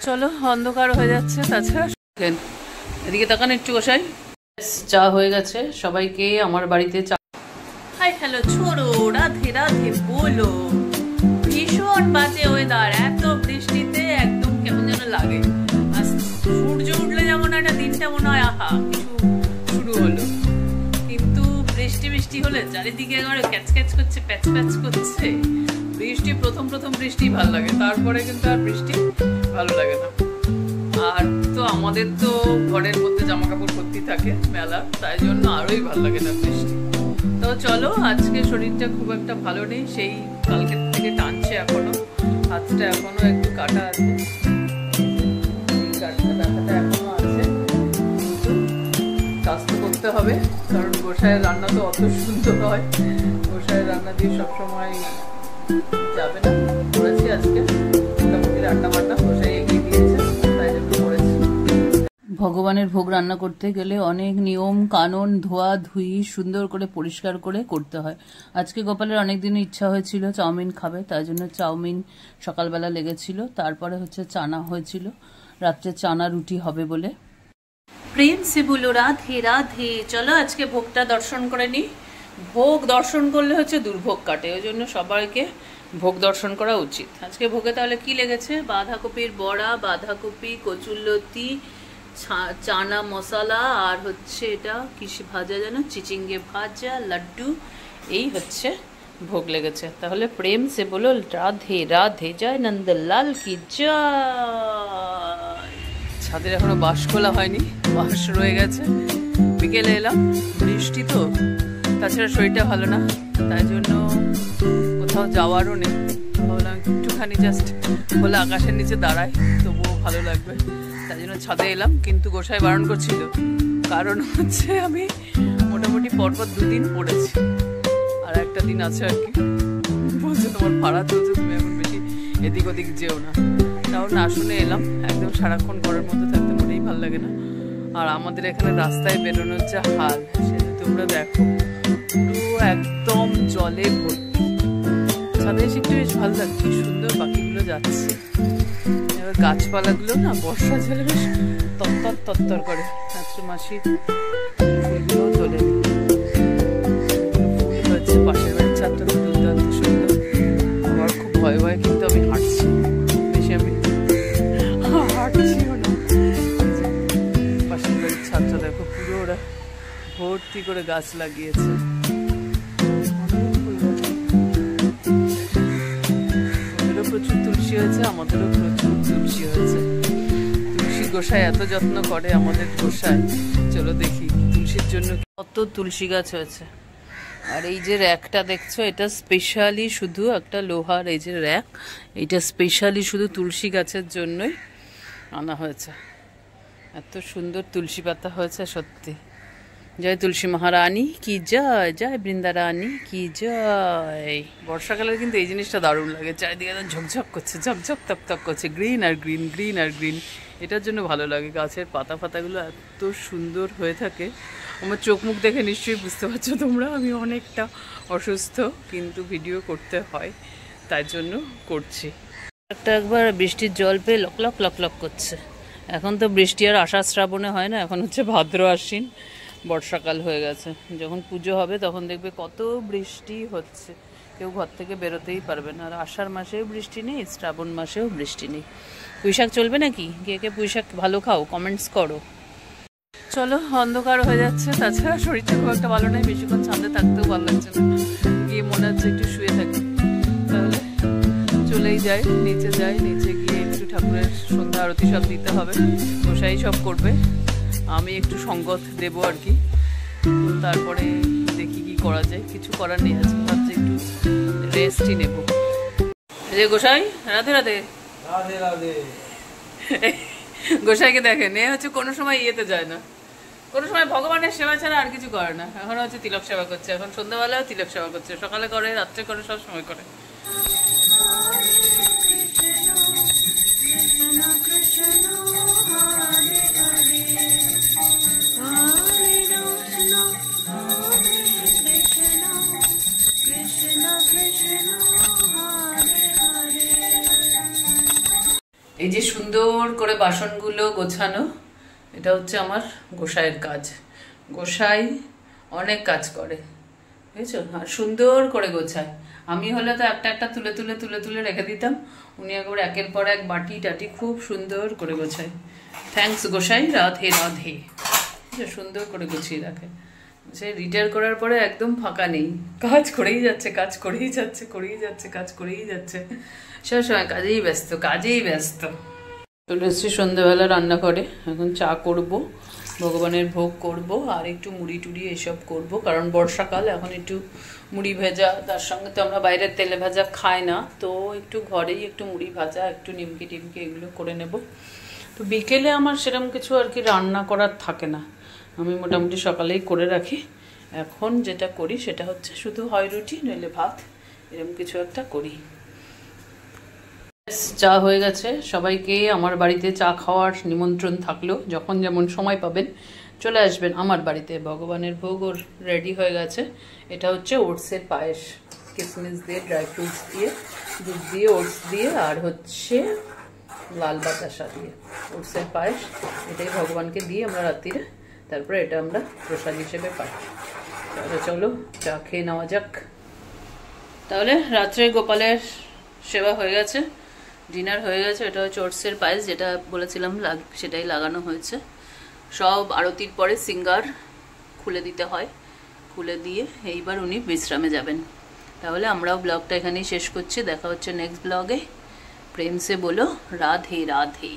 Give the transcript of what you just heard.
চলো অন্ধকার হয়ে যাচ্ছে, তাছাড়া এদিকে তাকান একটু গোসাই। চা হয়ে গেছে, সবাইকে আমার বাড়িতে চা। হাই হ্যালো ছোড়ো, রাধে রাধে বলো। ভীষণ বাজে ওয়েদার, এত বৃষ্টিতে একদম কেমন যেন লাগে। সূর্য উঠলে যেমন একটা দিনটা মনে হয় আহা কিছু শুরু হলো, কিন্তু বৃষ্টি বৃষ্টি হলে চারিদিকে একবারে ক্যাচ ক্যাচ করছে, প্যাচ প্যাচ করছে। বৃষ্টি প্রথম বৃষ্টি ভালো লাগে, তারপরে কিন্তু আর বৃষ্টি ভালো লাগে না। আর তো আমাদের তো ঘরের মধ্যে জামা কাপড় ভর্তি থাকে মেলা, তাই জন্য আরোই ভালো লাগে না বৃষ্টি। তো চলো, আজকে শরীরটা খুব একটা ভালো নেই, সেই কালকের থেকে টানছে এখনো, হাতটা এখনো একটু কাটা আছে, ব্যথাটা এখনো আছে, কিন্তু কাজ তো করতে হবে, কারণ গোসাইয়ের রান্না তো অত সুন্দর হয়, গোসাইয়ের রান্না দিয়ে সবসময় যাবে না। করেছি আজকে মোটামুটি রান্না বান্না, গোসাই এগিয়ে দিয়েছে, তাই জন্য করেছি। ভগবানের ভোগ রান্না করতে গেলে অনেক নিয়ম কানুন, ধোয়া ধুই সুন্দর করে পরিষ্কার করে করতে হয়। আজকে গোপালের অনেক দিনের ইচ্ছা হয়েছিল চাউমিন খাবে, তাই জন্য চাউমিন সকালবেলা লেগেছিল, তারপরে হচ্ছে চানা হয়েছিল, রাত্রে চানা রুটি হবে বলে। প্রেম সে বলো রাধে রাধে। চলো আজকে ভোগটা দর্শন করে নি। ভোগ দর্শন করলে হচ্ছে দুর্ভোগ কাটে, ওই জন্য সবাইকে ভোগ দর্শন করা উচিত। আজকে ভোগে তাহলে কি লেগেছে? বাঁধাকপির বড়া, বাঁধাকপি, কচুরলতি, চানা মশলা, আর হচ্ছে এটা কিসে ভাজা যেন, চিচিঙ্গে ভাজা, লাড্ডু, এই হচ্ছে ভোগ লেগেছে। তাহলে প্রেম সে বলো রাধে রাধে, জয় নন্দলাল কি জয়। ছাদের এখনো বাঁশ খোলা হয়নি, বাঁশ রয়ে গেছে। বিকেলে এলাম, বৃষ্টি তো, তাছাড়া শরীরটা ভালো না, তাই জন্য কোথাও যাওয়ারও নেই। ভাবলাম একটুখানি জাস্ট খোলা আকাশের নিচে দাঁড়াই, তবুও ভালো লাগবে, তাই জন্য ছাদে এলাম। কিন্তু গোসাই বারণ করছিল, কারণ হচ্ছে আমি মোটামুটি পরপর 2 দিন পড়েছি, আর একটা দিন আছে আর কি। বলছে তোমার ভাড়া চলছে, তুমি এখন বেশি এদিক ওদিক যেও না। তাও না শুনে এলাম, একদম সারাক্ষণ ঘরের মধ্যে থাকতে মনেই ভালো লাগে না। আর আমাদের এখানে রাস্তায় বেরোনোর যা হাল, সেটা তোমরা দেখো, পুরো একদম জলে ভর্তি। ছাদে এসে একটু বেশ ভালো লাগে, কি সুন্দর পাখিগুলো যাচ্ছে। এবার গাছপালাগুলো না বর্ষা জলে বেশ তত্তর তত্তর করে। আজকে মাসি ফুলগুলোও তোলে, ফুল হয়েছে পাশের বাড়ির ছাদটা তো দুর্দান্ত সুন্দর। আমার খুব ভয় ভয়, কিন্তু আমি হাঁটছি বেশি, আমি হাঁটছিও না। পাশের বাড়ির ছাদটা দেখো, পুরো ওরা ভর্তি করে গাছ লাগিয়েছে। প্রচুর তুলসী হয়েছে, আমাদেরও প্রচুর তুলসী হয়েছে। তুলসী গোসাই এত যত্ন করে আমাদের গোসাই। চলো দেখি তুলসীর জন্য কত তুলসী গাছ হয়েছে। আর এই যে র্যাকটা দেখছো, এটা স্পেশালি শুধু একটা লোহার, এই যে র্যাক, এটা স্পেশালি শুধু তুলসী গাছের জন্যই আনা হয়েছে। এত সুন্দর তুলসী পাতা হয়েছে সত্যি। জয় তুলসী মহারানী কি জয়, জয় বৃন্দারানী কি জয়। বর্ষাকালের কিন্তু এই জিনিসটা দারুণ লাগে, চারিদিকে ঝকঝক করছে, ঝকঝক তপতপ করছে, গ্রিন আর গ্রিন, গ্রিন আর গ্রিন। এটার জন্য ভালো লাগে, গাছের পাতা ফাতাগুলো এত সুন্দর হয়ে থাকে। আমার চোখ মুখ দেখে নিশ্চয়ই বুঝতে পারছো তোমরা, আমি অনেকটা অসুস্থ, কিন্তু ভিডিও করতে হয়, তাই জন্য করছি। একবার বৃষ্টির জল পেয়ে লক লক লক লক করছে। এখন তো বৃষ্টি আর আষাঢ় শ্রাবণে হয় না, এখন হচ্ছে ভাদ্র আশ্বিন, বর্ষাকাল হয়ে গেছে। যখন পুজো হবে তখন দেখবে কত বৃষ্টি হচ্ছে, কেউ ঘর থেকে বেরোতেই পারবে না। আর আষাঢ় মাসেও বৃষ্টি নেই, শ্রাবণ মাসেও বৃষ্টি নেই। পুঁইশাক চলবে নাকি? কে কে পুঁইশাক ভালো খাও, কমেন্টস করো। চলো অন্ধকার হয়ে যাচ্ছে, তাছাড়া শরীরটা খুব একটা ভালো নেই, বেশিক্ষণ ছাদে থাকতেও ভালো লাগছে না, গিয়ে মনে হচ্ছে একটু শুয়ে থাকি। তাহলে চলেই যাই, নিচে যাই, নিচে গিয়ে একটু ঠাকুরের সন্ধ্যা আরতি সব দিতে হবে, গোসাই সব করবে, আমি একটু সঙ্গত দেবো আর কি। তারপরে দেখি কি করা যায়, কিছু করার নেই, আজকে ভাবছি একটু রেস্টই নেব। এই যে গোসাই, রাধে রাধে। রাধে রাধে। গোসাইকে দেখেন, এ হচ্ছে কোনো সময় ইয়েতে যায় না, কোনো সময় ভগবানের সেবা ছাড়া আর কিছু করে না। এখন হচ্ছে তিলক সেবা করছে, এখন সন্ধ্যাবেলাও তিলক সেবা করছে, সকালে করে, রাত্রে করে, সব সময় করে। এই যে সুন্দর সুন্দর করে বাসনগুলো গোছানো, এটা হচ্ছে আমার গোসাইয়ের কাজ। গোসাই অনেক কাজ করে, বুঝেছো, আর সুন্দর করে গোছায়। আমি হলে তো একটা একটা তুলে তুলে তুলে তুলে রেখে দিতাম, উনি একবার একের পর এক বাটি টাটি খুব সুন্দর করে গোছায়। থ্যাঙ্কস গোসাই, রাধে রাধে। সুন্দর করে গুছিয়ে রাখে। সে রিটায়ার করার পরে একদম ফাঁকা নেই, কাজ করেই যাচ্ছে, কাজ করেই যাচ্ছে, করেই যাচ্ছে, কাজ করেই যাচ্ছে, সবসময় কাজেই ব্যস্ত, কাজেই ব্যস্ত। চলে এসেছি সন্ধ্যাবেলা রান্না করে, এখন চা করব, ভগবানের ভোগ করব, আর একটু মুড়ি টুড়ি এসব করব, কারণ বর্ষাকাল, এখন একটু মুড়ি ভাজা, তার সঙ্গে তো আমরা বাইরের তেলে ভাজা খাই না, তো একটু ঘরেই একটু মুড়ি ভাজা, একটু নিমকি টিমকি এগুলো করে নেব। তো বিকেলে আমার সেরকম কিছু আর কি রান্না করার থাকে না, আমি মোটামুটি সকালেই করে রাখি। এখন যেটা করি সেটা হচ্ছে শুধু হয় রুটি নইলে ভাত, এরকম কিছু একটা করি। চা হয়ে গেছে, সবাইকে আমার বাড়িতে চা খাওয়ার নিমন্ত্রণ থাকলো, যখন যেমন সময় পাবেন চলে আসবেন আমার বাড়িতে। ভগবানের ভোগ ওর রেডি হয়ে গেছে। এটা হচ্ছে ওটসের পায়েস, কিশমিশ দিয়ে, ড্রাই ফ্রুটস দিয়ে, দুধ দিয়ে, ওটস দিয়ে, আর হচ্ছে লাল বাতাসা দিয়ে ওটসের পায়েস। এটাই ভগবানকে দিয়ে আমরা রাত্রিরে, তারপরে এটা আমরা প্রসাদ হিসেবে পাই। তাহলে চলো চা খেয়ে নেওয়া যাক। তাহলে রাত্রে গোপালের সেবা হয়ে গেছে, ডিনার হয়ে গেছে। এটা হচ্ছে ওটসের পায়েস, যেটা বলেছিলাম সেটাই লাগানো হয়েছে। সব আরতির পরে সিঙ্গার খুলে দিতে হয়, খুলে দিয়ে এইবার উনি বিশ্রামে যাবেন। তাহলে আমরাও ব্লগটা এখানেই শেষ করছি, দেখা হচ্ছে নেক্সট ব্লগে। প্রেম সে বলো রাধে রাধে।